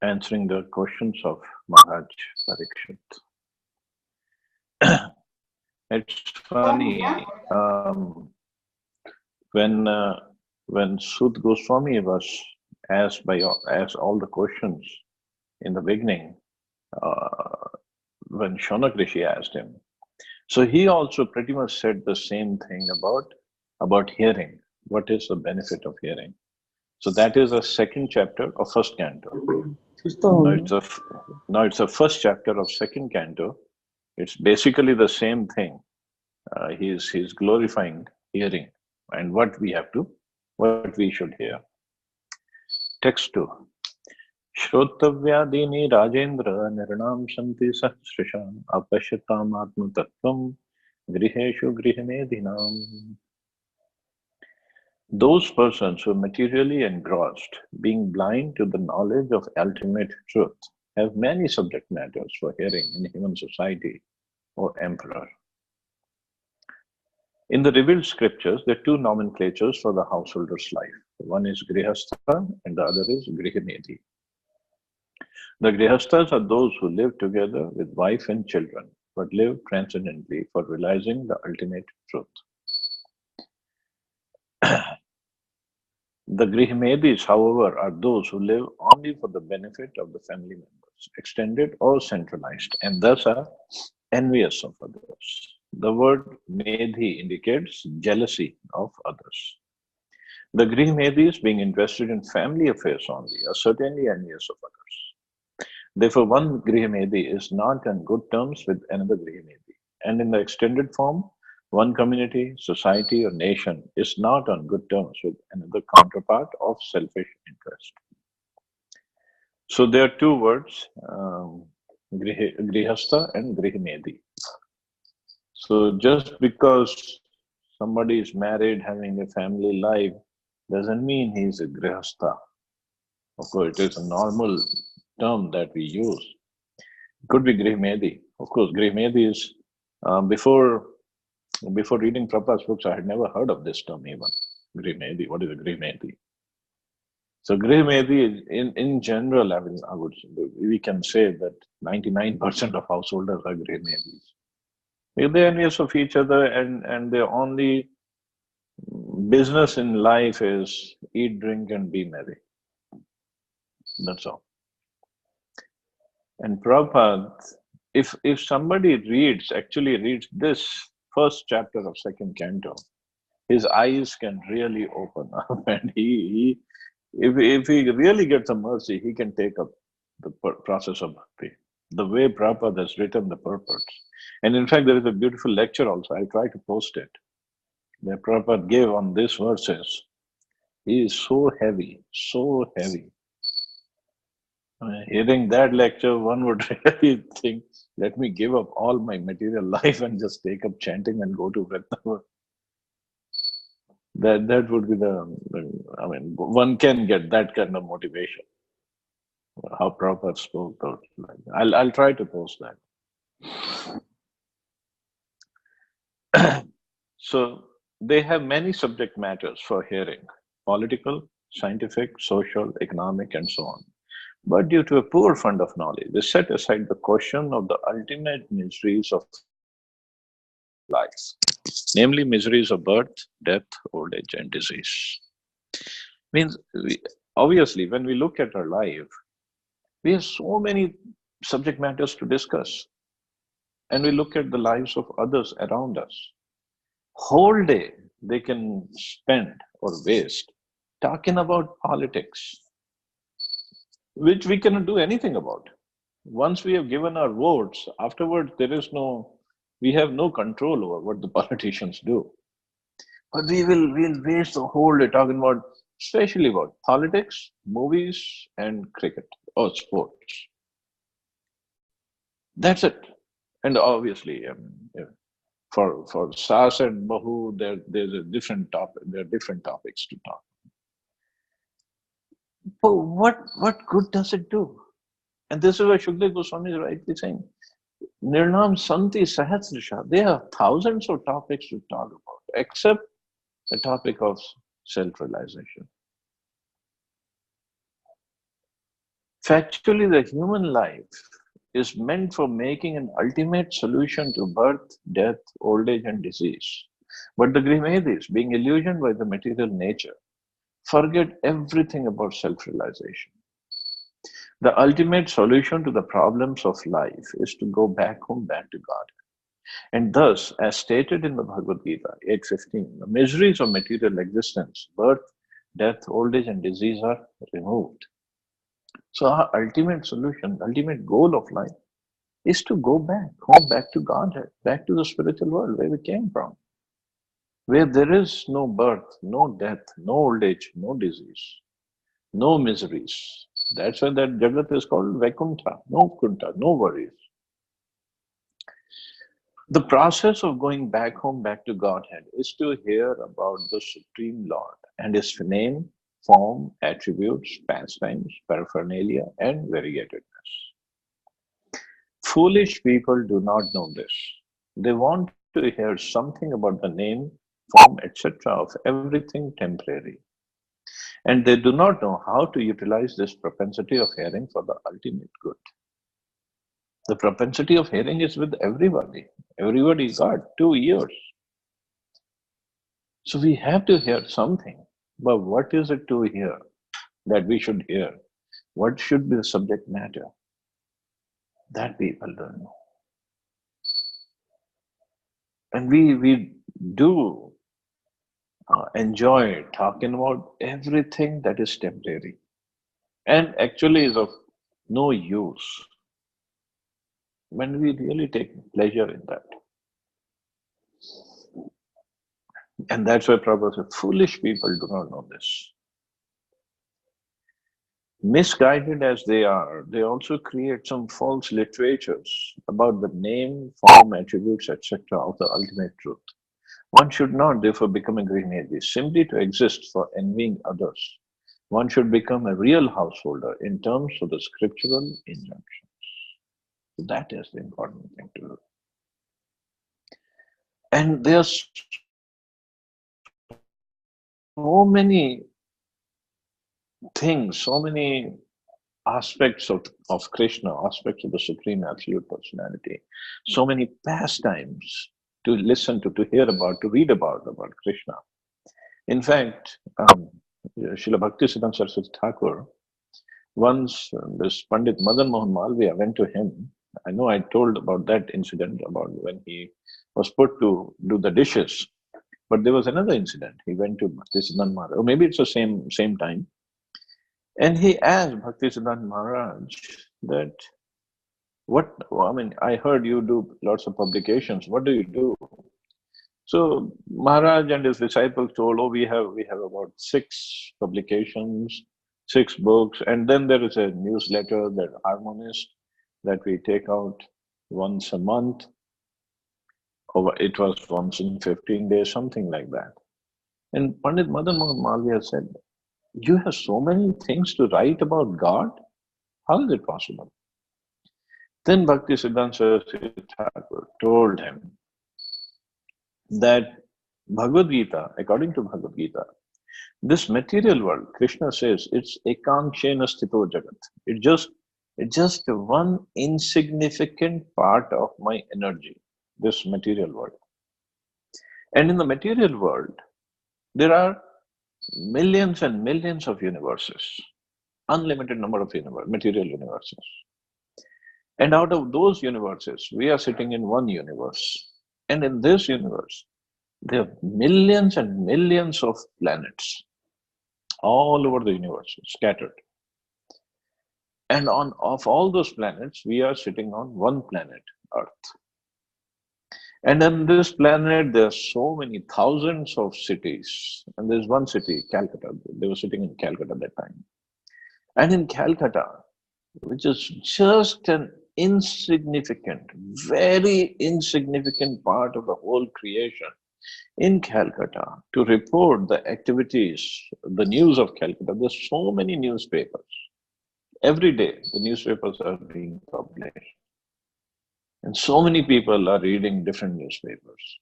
answering the questions of Maharaj Parikshit. It's funny, when when Sud Goswami was asked all the questions in the beginning, uh, when Shonak Rishi asked him, so he also pretty much said the same thing about hearing. What is the benefit of hearing? So that is the second chapter of first canto. Now it's a now it's the first chapter of second canto. It's basically the same thing. He's glorifying hearing and what we should hear. Text 2. Shrotavyadini Rajendra Nirnam Shanti Sahasrisham Apashyatam Atmatattvam Griheshu Grihamedhinam. Those persons who are materially engrossed, being blind to the knowledge of ultimate truth, have many subject matters for hearing in human society, O Emperor. In the revealed scriptures, there are two nomenclatures for the householder's life. One is Grihastha and the other is Grihamedhi. The Grihasthas are those who live together with wife and children, but live transcendently for realizing the ultimate truth. The Grihamedhis, however, are those who live only for the benefit of the family members, extended or centralized, and thus are envious of others. The word Medhi indicates jealousy of others. The Grihamedhis, being interested in family affairs only, are certainly envious of others. Therefore, one Grihamedhi is not on good terms with another Grihamedhi, and in the extended form, one community, society, or nation is not on good terms with another counterpart of selfish interest. So there are two words, Grihastha and Grihamedhi. So just because somebody is married, having a family life, doesn't mean he's a Grihastha. Of course, it is a normal term that we use. It could be Grihamedhi. Of course, Grihamedhi is, before reading Prabhupada's books, I had never heard of this term even. Grihamedhi. What is a Grihamedhi? So Grihamedhi, in general, we can say that 99% of householders are Grihamedhis. They're envious of each other, and their only business in life is eat, drink, and be merry. That's all. And Prabhupada, if somebody actually reads this first chapter of second canto, his eyes can really open up, and if he really gets a mercy, he can take up the process of bhakti. The way Prabhupada has written the purports. And in fact, there is a beautiful lecture also. I'll try to post it. That Prabhupada gave on these verses. He is so heavy, so heavy. Hearing that lecture, one would really think, let me give up all my material life and just take up chanting and go to Vrindavan. That would be one can get that kind of motivation. How Prabhupada spoke. I'll try to post that. So they have many subject matters for hearing: political, scientific, social, economic, and so on. But due to a poor fund of knowledge, they set aside the question of the ultimate miseries of life, namely miseries of birth, death, old age, and disease. Means, obviously, when we look at our life, we have so many subject matters to discuss. And we look at the lives of others around us. Whole day they can spend or waste talking about politics, which we cannot do anything about. Once we have given our votes, afterwards we have no control over what the politicians do. But we'll waste the whole day talking about, especially about politics, movies, and cricket or sports. That's it. And obviously, for Sas and Bahu, there's a different topic. There are different topics to talk. But what good does it do? And this is why Shukdev Goswami is rightly saying, Nirnam Santi Sahasrisha. There are thousands of topics to talk about, except the topic of self-realization. Factually, the human life is meant for making an ultimate solution to birth, death, old age, and disease. But the Grimadis, being illusioned by the material nature, forget everything about self realization. The ultimate solution to the problems of life is to go back home, back to God. And thus, as stated in the Bhagavad Gita 8:15, the miseries of material existence, birth, death, old age, and disease are removed. So, our ultimate solution, ultimate goal of life is to go back home, back to Godhead, back to the spiritual world where we came from, where there is no birth, no death, no old age, no disease, no miseries. That's why that Jagat is called Vaikuntha, no Kunta, no worries. The process of going back home, back to Godhead, is to hear about the Supreme Lord and His name, form, attributes, pastimes, paraphernalia, and variegatedness. Foolish people do not know this. They want to hear something about the name, form, etc. of everything temporary. And they do not know how to utilize this propensity of hearing for the ultimate good. The propensity of hearing is with everybody. Everybody got 2 ears. So we have to hear something. But what is it to hear that we should hear? What should be the subject matter? That people don't know. And we do enjoy talking about everything that is temporary and actually is of no use when we really take pleasure in that. And that's why Prabhupada said, foolish people do not know this. Misguided as they are, they also create some false literatures about the name, form, attributes, etc. of the ultimate truth. One should not therefore become a Grinadi simply to exist for envying others. One should become a real householder in terms of the scriptural injunctions. That is the important thing to do. And there's so many things, so many aspects of Krishna, aspects of the Supreme Absolute Personality, so many pastimes to listen to hear about, to read about Krishna. In fact, Srila Bhaktisiddhanta Saraswati Thakur, once this Pandit Madan Mohan Malviya went to him. I know I told about that incident about when he was put to do the dishes, but there was another incident. He went to Bhaktisiddhanta Maharaj, or maybe it's the same time. And he asked Bhaktisiddhanta Maharaj that, I heard you do lots of publications. What do you do? So Maharaj and his disciples told, we have about 6 publications, 6 books, and then there is a newsletter, that Harmonist, that we take out once a month. It was once in 15 days, something like that. And Pandit Madan Mohan Malviya said, you have so many things to write about God? How is it possible? Then Bhaktisiddhanta Saraswati Thakur told him that Bhagavad Gita, according to Bhagavad Gita, this material world, Krishna says, it's ekanshena sthito jagat. It's just one insignificant part of my energy, this material world. And in the material world, there are millions and millions of universes, unlimited number of material universes. And out of those universes, we are sitting in one universe. And in this universe, there are millions and millions of planets all over the universe, scattered. And of all those planets, we are sitting on one planet, Earth. And on this planet, there are so many thousands of cities. And there's one city, Calcutta. They were sitting in Calcutta at that time. And in Calcutta, which is just an insignificant, very insignificant part of the whole creation, in Calcutta, to report the activities, the news of Calcutta, there's so many newspapers. Every day, the newspapers are being published. And so many people are reading different newspapers.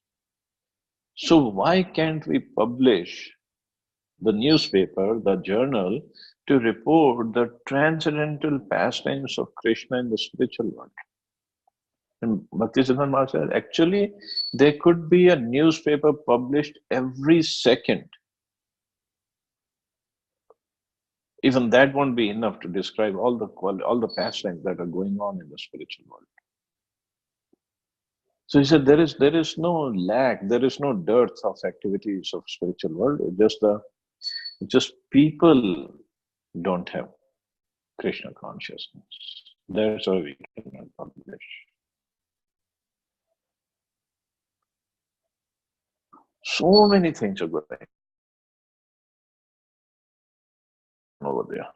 So why can't we publish the newspaper, the journal, to report the transcendental pastimes of Krishna in the spiritual world. And Bhaktisiddhanta Maharaj said, actually, there could be a newspaper published every second. Even that won't be enough to describe all the pastimes that are going on in the spiritual world. So he said, there is no lack, there is no dearth of activities of spiritual world. Just people don't have Krishna consciousness. That's why we cannot publish. So many things are going on over there.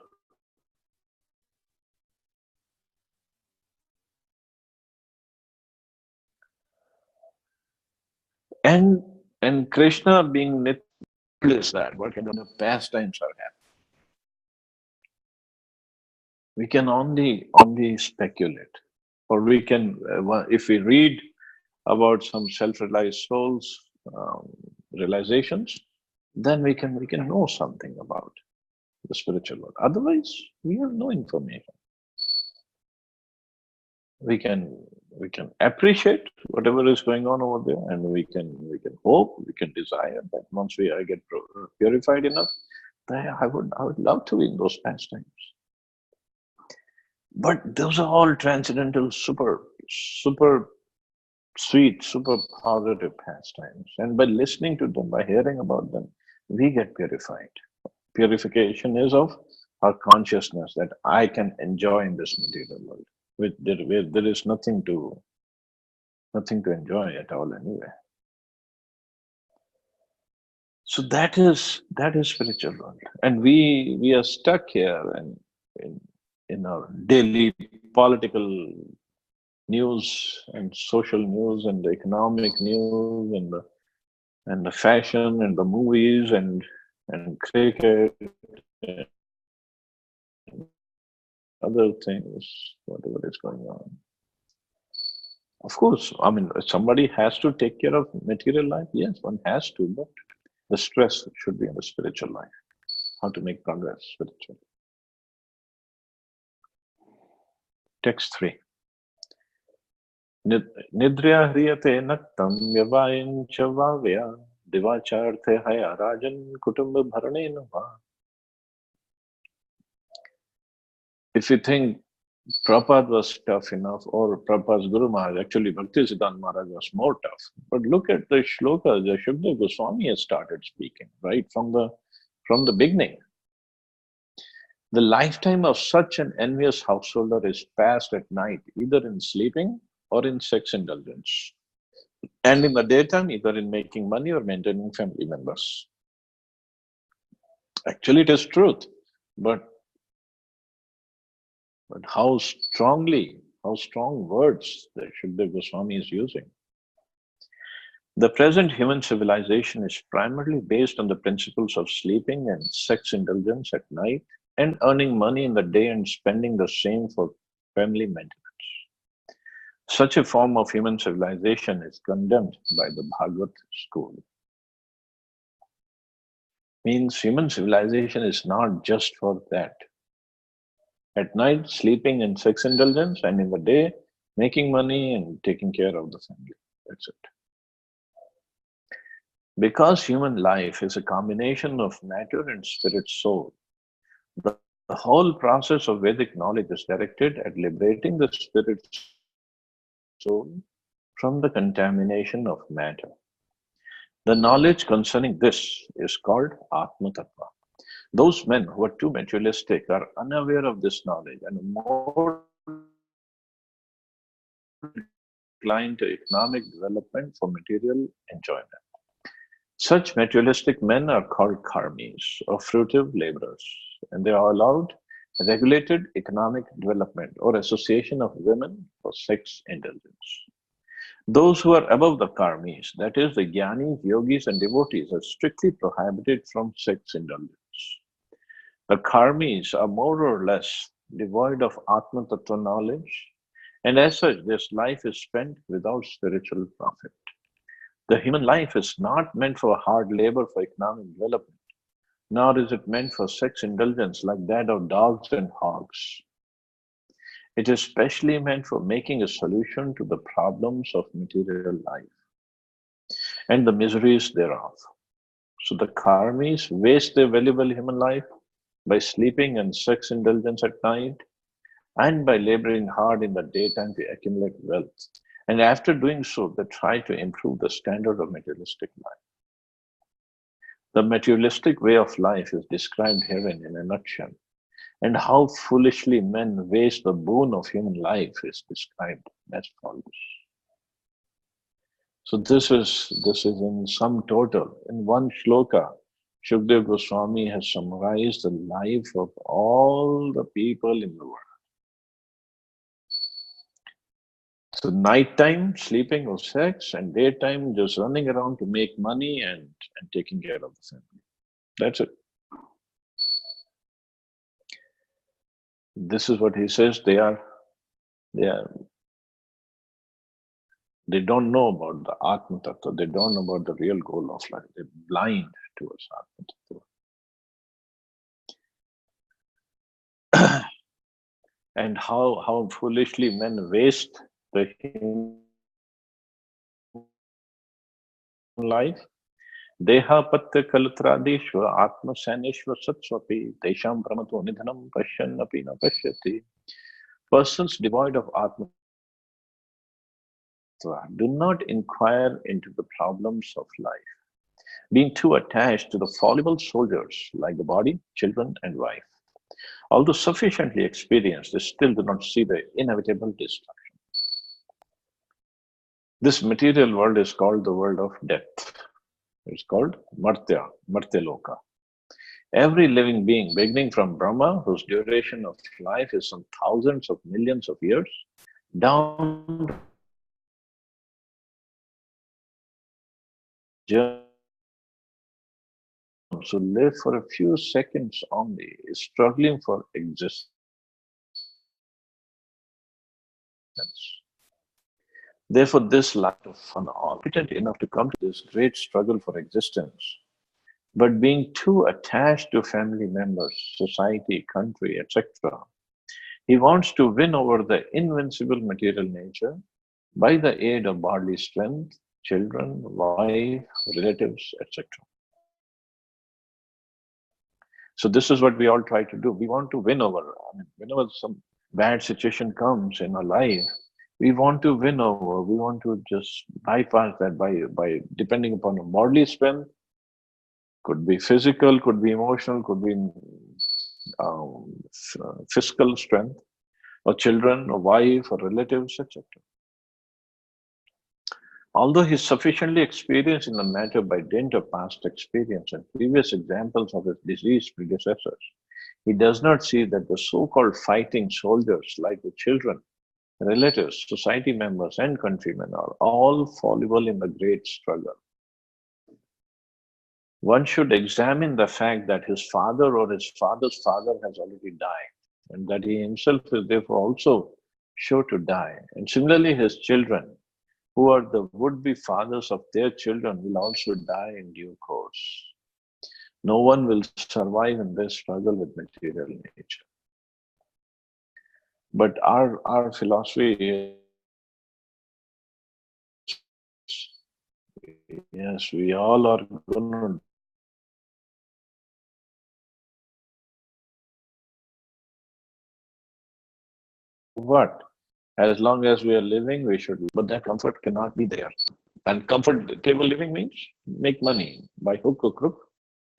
And Krishna being is that what kind of pastimes are happening? We can only speculate, or we can, if we read about some self-realized souls realizations, then we can know something about the spiritual world. Otherwise, we have no information. We can appreciate whatever is going on over there, and we can hope, we can desire that once I get purified enough, I would love to be in those pastimes. But those are all transcendental, super sweet, super positive pastimes. And by listening to them, by hearing about them, we get purified. Purification is of our consciousness that I can enjoy in this material world. Where there is nothing to enjoy at all anyway. So that is spiritual world, and we are stuck here and in our daily political news and social news and the economic news and the fashion and the movies and cricket and other things, whatever is going on. Of course, I mean, somebody has to take care of material life. Yes, one has to, but the stress should be on the spiritual life. How to make progress spiritually. Text 3. Nidrya hriyate naktam yavayan chavavya divacharte haya rajan kutumba bharane nava. If you think Prabhupada was tough enough, or Prabhupada's Guru Maharaj, actually Bhaktisiddhanta Maharaj was more tough. But look at the shlokas that Shukdev Goswami has started speaking, right from the beginning. The lifetime of such an envious householder is passed at night, either in sleeping or in sex indulgence, and in the daytime, either in making money or maintaining family members. Actually, it is truth, but how strong words that Shukdev Goswami is using. The present human civilization is primarily based on the principles of sleeping and sex indulgence at night, and earning money in the day and spending the same for family maintenance. Such a form of human civilization is condemned by the Bhagavad school. Means human civilization is not just for that. At night, sleeping and sex indulgence, and in the day, making money and taking care of the family. That's it. Because human life is a combination of matter and spirit soul, the whole process of Vedic knowledge is directed at liberating the spirit soul from the contamination of matter. The knowledge concerning this is called Atma Tattva. Those men who are too materialistic are unaware of this knowledge and more inclined to economic development for material enjoyment. Such materialistic men are called karmis, or fruitive laborers, and they are allowed regulated economic development or association of women for sex indulgence. Those who are above the karmis, that is the jnanis, yogis and devotees, are strictly prohibited from sex indulgence. The karmis are more or less devoid of Atma Tattva knowledge, and as such, this life is spent without spiritual profit. The human life is not meant for hard labor for economic development, nor is it meant for sex indulgence like that of dogs and hogs. It is specially meant for making a solution to the problems of material life and the miseries thereof. So the karmis waste their valuable human life by sleeping and sex indulgence at night and by laboring hard in the daytime to accumulate wealth. And after doing so, they try to improve the standard of materialistic life. The materialistic way of life is described herein in a nutshell, and how foolishly men waste the boon of human life is described as follows. So this is in sum total. In one shloka, Shukdev Goswami has summarized the life of all the people in the world. So nighttime, sleeping or sex, and daytime, just running around to make money and taking care of the family. That's it. This is what he says. They don't know about the Atma Tattva. They don't know about the real goal of life. They're blind towards Atma Tattva. And how foolishly men waste the human life. Deha patya kalutradishva atma sanishva satsvapi tesham brahmato nidhanam pashyan api na pashyati. Persons devoid of Atma do not inquire into the problems of life, being too attached to the fallible soldiers like the body, children, and wife. Although sufficiently experienced, they still do not see the inevitable destruction. This material world is called the world of death. It's called Martya, Martyaloka. Every living being, beginning from Brahma, whose duration of life is some thousands of millions of years, down so live for a few seconds only, is struggling for existence. Therefore, this lack of fun, competent enough to come to this great struggle for existence, but being too attached to family members, society, country, etc., he wants to win over the invincible material nature by the aid of bodily strength, children, wife, relatives, etc. So this is what we all try to do. We want to win over. Whenever some bad situation comes in our life, we want to win over. We want to just bypass that by depending upon a bodily strength. Could be physical, could be emotional, could be fiscal strength, or children, or wife, or relatives, etc. Although he is sufficiently experienced in the matter by dint of past experience and previous examples of his deceased predecessors, he does not see that the so-called fighting soldiers, like the children, relatives, society members, and countrymen, are all fallible in the great struggle. One should examine the fact that his father or his father's father has already died, and that he himself is therefore also sure to die. And similarly, his children, who are the would-be fathers of their children, will also die in due course. No one will survive in this struggle with material nature. But our philosophy is, yes, we all are going to what? As long as we are living, we should, but that comfort cannot be there. And comfortable living means make money. By hook or crook,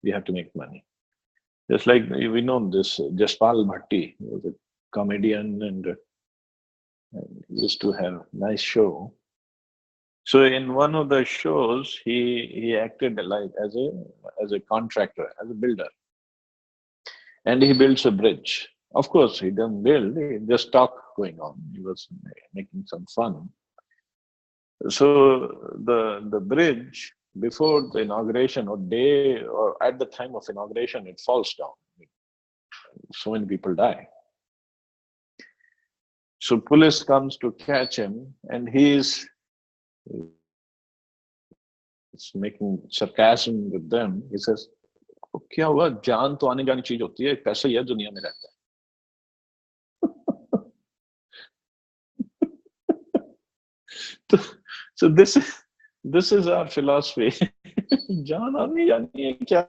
we have to make money. Just like we know this Jaspal Bhatti, he was a comedian and used to have a nice show. So in one of the shows, he acted like as a contractor, as a builder. And he builds a bridge. Of course, he doesn't build, he just talk going on. He was making some fun. So the bridge, before the inauguration or day or at the time of inauguration, it falls down. So many people die. So police comes to catch him, and he's making sarcasm with them. He says, वो क्या हुआ, जान तो आने जानी चीज होती है, पैसा ही है दुनिया में रहता है। तो so this is our philosophy. जान आनी जानी है, क्या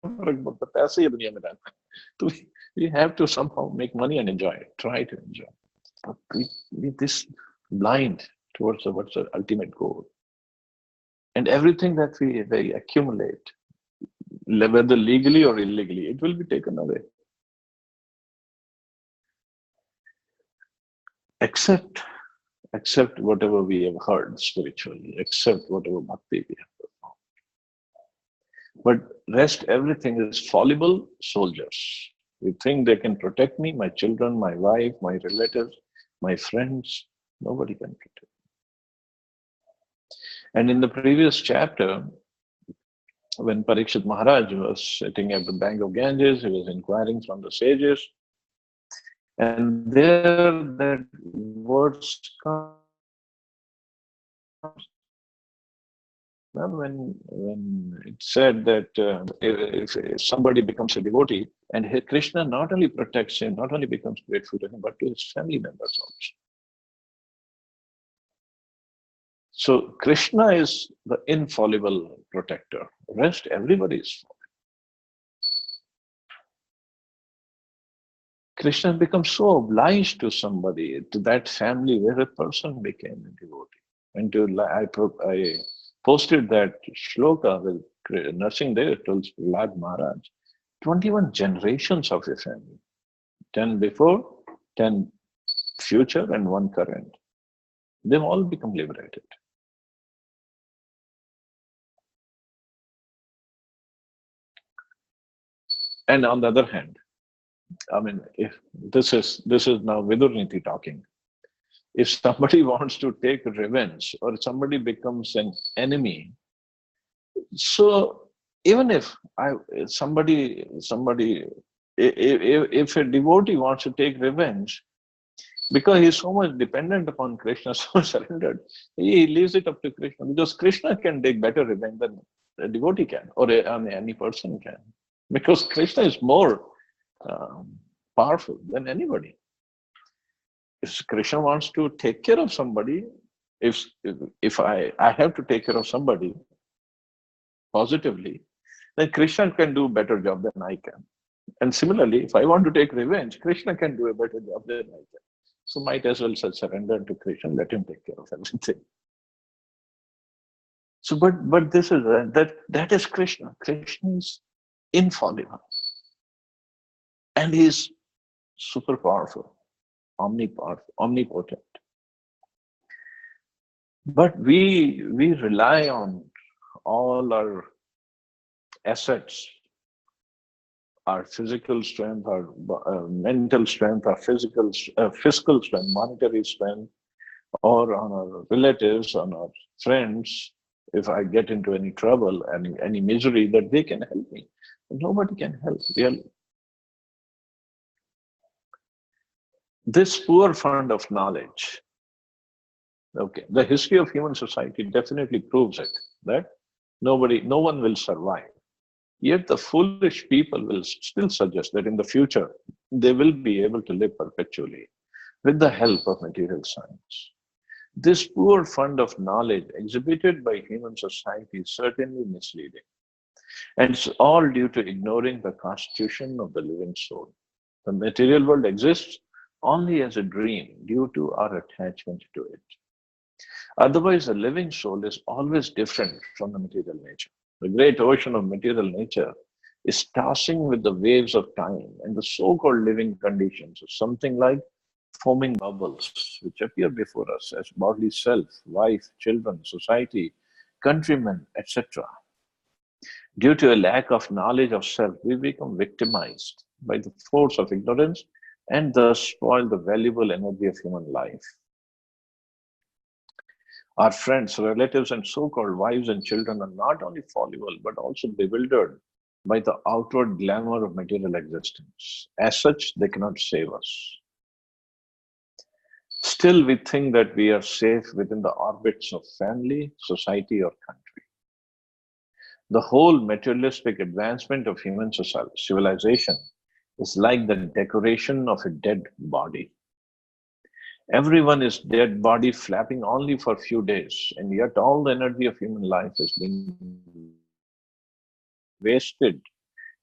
फर्क पड़ता है, पैसा ही है दुनिया में रहता है। तो we have to somehow make money and enjoy it, try to enjoy. But we this blind towards what's the ultimate goal. And everything that we accumulate, whether legally or illegally, it will be taken away. Except whatever we have heard spiritually, except whatever bhakti we have performed. But rest, everything is fallible soldiers. We think they can protect me, my children, my wife, my relatives, my friends. Nobody can protect. And in the previous chapter, when Parikshit Maharaj was sitting at the bank of Ganges, he was inquiring from the sages, and there that words come when it said that if somebody becomes a devotee, and Krishna not only protects him, not only becomes grateful to him, but to his family members also. So Krishna is the infallible protector. Rest, everybody is fallen. Krishna becomes so obliged to somebody, to that family where a person became a devotee. And I posted that shloka with Narsinghdev told Prahlad Maharaj, 21 generations of a family, 10 before, 10 future, and 1 current. They've all become liberated. And on the other hand, I mean, if this is now Vidurniti talking. If somebody wants to take revenge or somebody becomes an enemy, so even if if a devotee wants to take revenge, because he's so much dependent upon Krishna, so surrendered, he leaves it up to Krishna, because Krishna can take better revenge than a devotee can, or any person can, because Krishna is more powerful than anybody. If Krishna wants to take care of somebody, if I have to take care of somebody positively, then Krishna can do a better job than I can. And similarly, if I want to take revenge, Krishna can do a better job than I can. So might as well surrender to Krishna, let him take care of everything. So, but this is that is Krishna. Krishna is infallible, and he is super powerful, omnipotent. But we rely on all our assets, our physical strength, our mental strength, our fiscal strength, monetary strength, or on our relatives, on our friends. If I get into any trouble, any misery, that they can help me. Nobody can help, really. This poor fund of knowledge, okay, the history of human society definitely proves it, that no one will survive. Yet the foolish people will still suggest that in the future, they will be able to live perpetually with the help of material science. This poor fund of knowledge exhibited by human society is certainly misleading. And it's all due to ignoring the constitution of the living soul. The material world exists only as a dream due to our attachment to it. Otherwise, the living soul is always different from the material nature. The great ocean of material nature is tossing with the waves of time, and the so-called living conditions are something like foaming bubbles which appear before us as bodily self, wife, children, society, countrymen, etc. Due to a lack of knowledge of self, we become victimized by the force of ignorance and thus spoil the valuable energy of human life. Our friends, relatives, and so-called wives and children are not only fallible, but also bewildered by the outward glamour of material existence. As such, they cannot save us. Still, we think that we are safe within the orbits of family, society, or country. The whole materialistic advancement of human civilization is like the decoration of a dead body. Everyone is dead body flapping only for a few days, and yet all the energy of human life is being wasted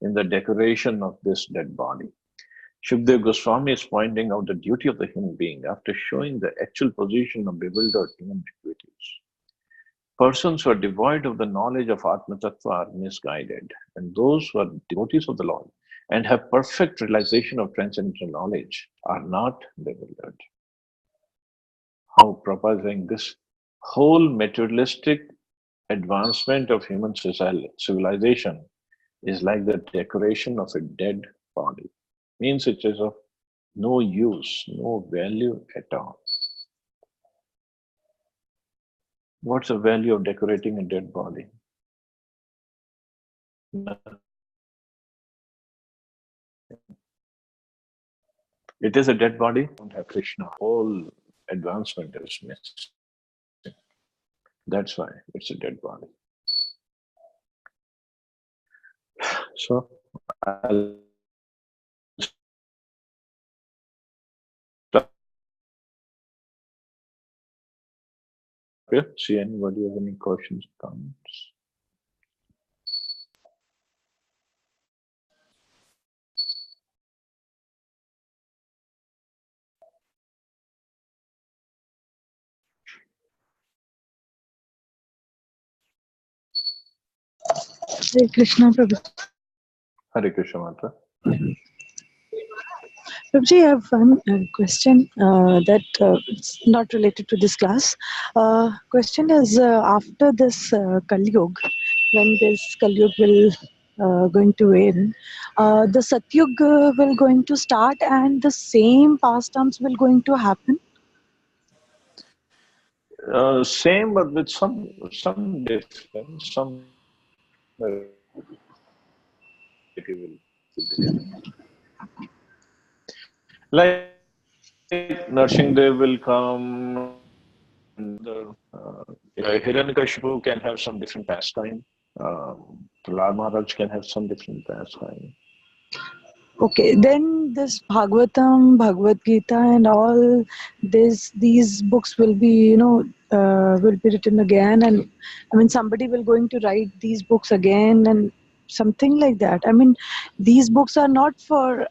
in the decoration of this dead body. Shukdev Goswami is pointing out the duty of the human being after showing the actual position of bewildered human activities. Persons who are devoid of the knowledge of Atma Tattva are misguided, and those who are devotees of the Lord and have perfect realization of transcendental knowledge are not bewildered. How Prabhupada is saying this whole materialistic advancement of human civilization is like the decoration of a dead body. Means it is of no use, no value at all. What's the value of decorating a dead body? It is a dead body, don't have Krishna. Whole advancement is missing. That's why it's a dead body. So I'll see anybody have any questions, comments? Hare Krishna, Prabhu. Hare Krishna, Mata. Prabhuji, I have one question that it's not related to this class. Question is after this Kali Yuga, when this Kali Yuga will going to end, the Satyug will going to start and the same pastimes will going to happen. Same, but with some difference. Some like Narsinghdev will come. Hiranyakashipu can have some different pastime. Prahlad Maharaj can have some different pastime. Okay, then this Bhagavatam, Bhagavad Gita, and all these books will be will be written again, and I mean somebody will going to write these books again and something like that. I mean these books are not for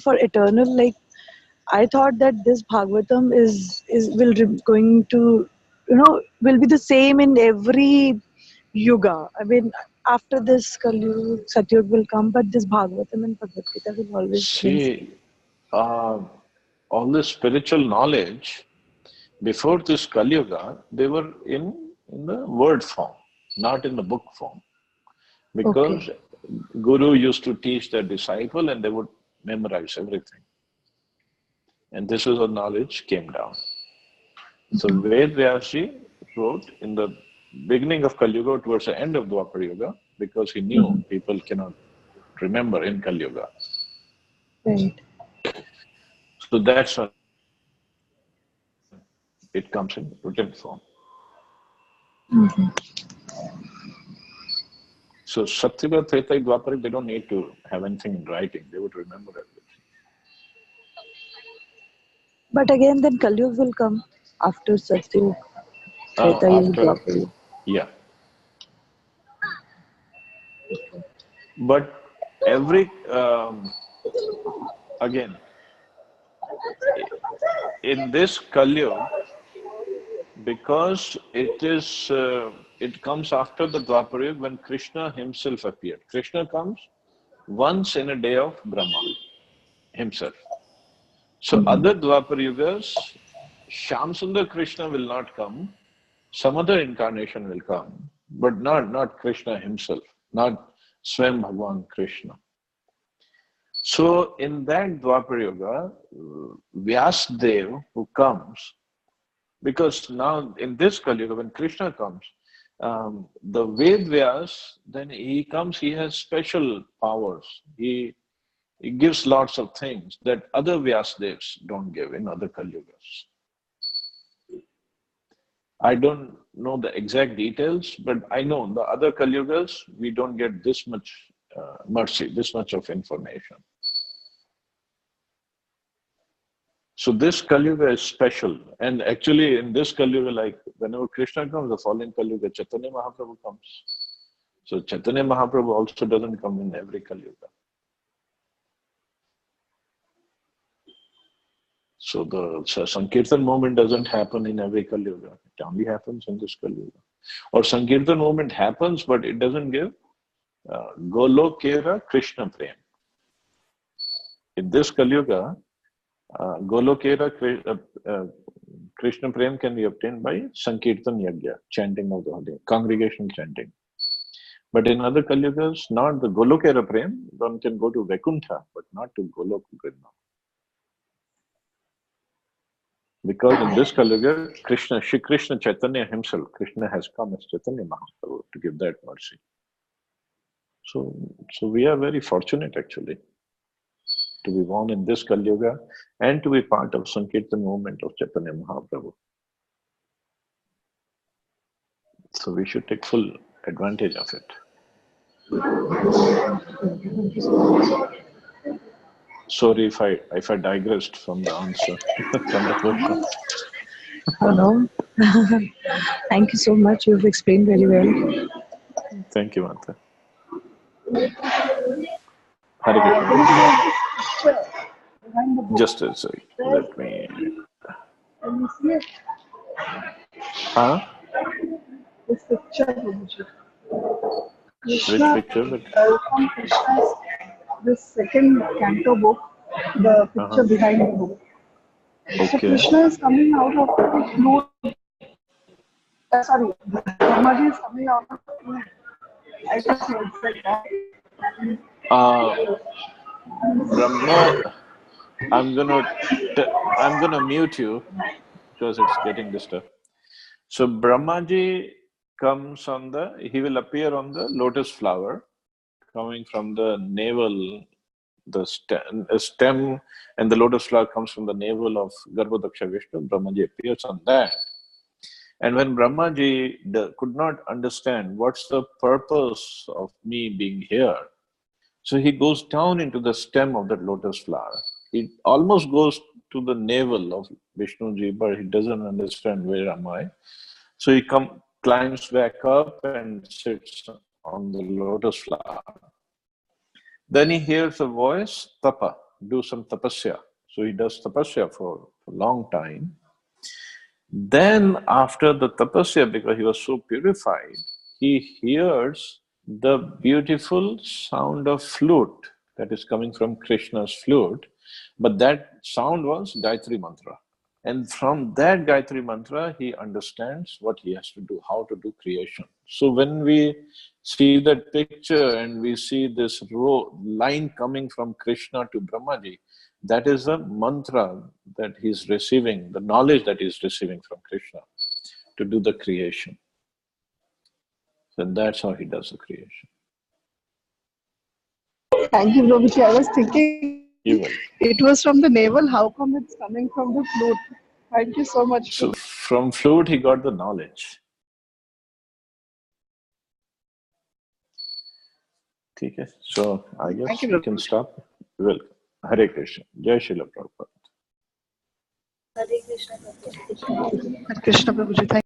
for eternal. Like I thought that this Bhagavatam going to will be the same in every yuga. I mean, after this Kali Satyug will come, but this Bhagavatam and Bhagavad Gita will always remain. See, all this spiritual knowledge before this Kali Yuga, they were in the word form, not in the book form, because Guru used to teach their disciple and they would memorize everything. And this is how knowledge came down. So Ved Vyasji wrote in the beginning of Kali Yuga towards the end of Dwapar Yuga, because he knew people cannot remember in Kali Yuga. Right. So that's when it comes in written form. So Satyuga, Treta, Dwapar, they don't need to have anything in writing. They would remember everything. But again, then Kali Yuga will come after Satyug, Treta Yuga, Dwapar Yuga. Yeah. But every, again, in this Kali Yuga, because it comes after the Dwapar Yuga when Krishna himself appeared. Krishna comes once in a day of Brahma himself. So other Dwapar Yugas, Shyamsundar Krishna will not come. Some other incarnation will come, but not Krishna himself, not Swam Bhagwan Krishna. So in that Dwapar Yuga, Vyasdev who comes, because now in this Kali Yuga, when Krishna comes, the Ved Vyas, then he comes, he has special powers. He gives lots of things that other Vyasdevs don't give in other Kali Yugas. I don't know the exact details, but I know the other Kali Yugas, we don't get this much mercy, this much of information. So this Kali Yuga is special. And actually in this Kali Yuga, like whenever Krishna comes, the following Kali Yuga, Chaitanya Mahaprabhu comes. So Chaitanya Mahaprabhu also doesn't come in every Kali Yuga. So the Sankirtan movement doesn't happen in every Kali Yuga. It only happens in this Kali Yuga. Or Sankirtan movement happens, but it doesn't give Golokera Krishna Prem. In this Kali Yuga, Golokera Krishna Prem can be obtained by Sankirtan Yagya, chanting of the Holy, congregational chanting. But in other Kali Yugas, not the Golokera Prem, one can go to Vaikuntha, but not to Golok Vrindavan. Because in this Kali Yuga, Shri Krishna Chaitanya himself, Krishna has come as Chaitanya Mahaprabhu to give that mercy. So we are very fortunate actually to be born in this Kali Yuga and to be part of Sankirtan movement of Chaitanya Mahaprabhu. So we should take full advantage of it. Sorry if I digressed from the answer, from the question. Oh, no. Thank you so much. You've explained very well. Thank you, Mata. Hare Krishna. Just a sec. Let me. Can you see it? Huh? This picture, Prabhuji. Which picture? From Krishna's, this second canto book, the picture behind the book. So Okay. Krishna is coming out of the flute. Sorry, Brahmaji is coming out of the flute. I guess it's like that. Brahma, I'm gonna mute you because it's getting disturbed. So Brahmaji comes he will appear on the lotus flower coming from the navel, the stem, and the lotus flower comes from the navel of Garbhodaksha Vishnu. Brahmaji appears on that. And when Brahmaji could not understand what's the purpose of me being here, so he goes down into the stem of the lotus flower. He almost goes to the navel of Vishnuji, but he doesn't understand where am I. So he climbs back up and sits on the lotus flower. Then he hears a voice, tapa, do some tapasya. So he does tapasya for a long time. Then after the tapasya, because he was so purified, he hears the beautiful sound of flute that is coming from Krishna's flute. But that sound was Gayatri Mantra. And from that Gayatri Mantra, he understands what he has to do, how to do creation. So when we see that picture and we see this line coming from Krishna to Brahmaji, that is the mantra that he's receiving, the knowledge that he's receiving from Krishna to do the creation. So that's how he does the creation. Thank you, Prabhuji. I was thinking You will. it was from the navel. How come it's coming from the flute? Thank you so much. So from flute, he got the knowledge. Okay. So I guess we can stop. Well, Hare Krishna. Jai Srila Prabhupada. Hare Krishna, Prabhuji. Thank